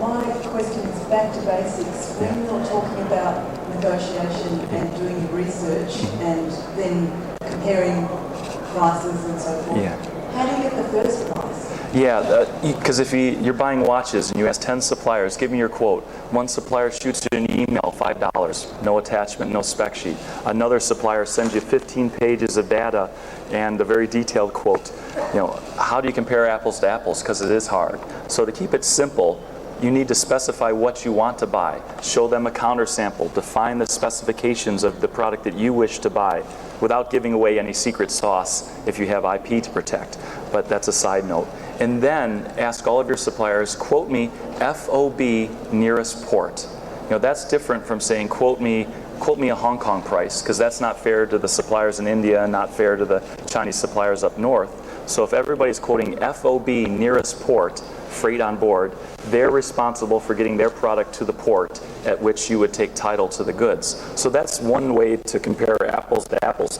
my question is back to basics. When you're talking about negotiation and doing your research and then comparing prices and so forth, how do you get the first price? Yeah, because if you're buying watches and you ask 10 suppliers, give me your quote. One supplier shoots you an email, $5, no attachment, no spec sheet. Another supplier sends you 15 pages of data and a very detailed quote. You know, how do you compare apples to apples? Because it is hard. So to keep it simple, you need to specify what you want to buy. Show them a counter sample. Define the specifications of the product that you wish to buy without giving away any secret sauce if you have IP to protect. But that's a side note. And then ask all of your suppliers, quote me FOB nearest port. You know, that's different from saying quote me a Hong Kong price, because that's not fair to the suppliers in India and not fair to the Chinese suppliers up north. So if everybody's quoting FOB nearest port, freight on board, they're responsible for getting their product to the port at which you would take title to the goods. So that's one way to compare apples to apples.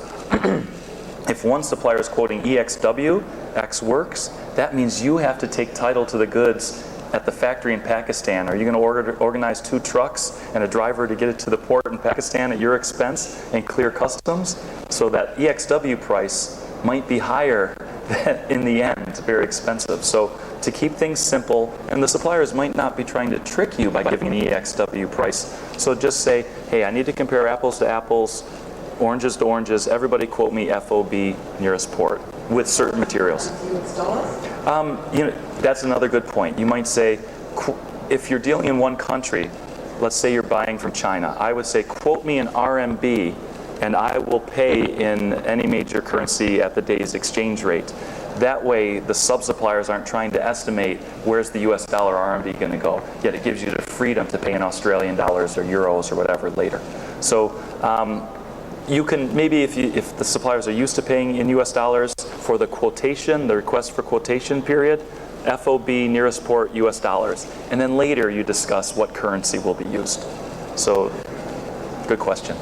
If one supplier is quoting EXW, X works, that means you have to take title to the goods at the factory in Pakistan. Are you going to organize 2 trucks and a driver to get it to the port in Pakistan at your expense and clear customs? So that EXW price might be higher than in the end. It's very expensive. So to keep things simple, and the suppliers might not be trying to trick you by giving an EXW price. So just say, hey, I need to compare apples to apples, oranges to oranges, everybody quote me FOB nearest port with certain materials. You know, that's another good point. You might say, if you're dealing in one country, let's say you're buying from China, I would say quote me an RMB and I will pay in any major currency at the day's exchange rate. That way the sub-suppliers aren't trying to estimate where's the US dollar RMB going to go, yet it gives you the freedom to pay in Australian dollars or euros or whatever later. So you can, maybe if the suppliers are used to paying in US dollars for the quotation, the request for quotation period, FOB nearest port US dollars. And then later you discuss what currency will be used. So, good question.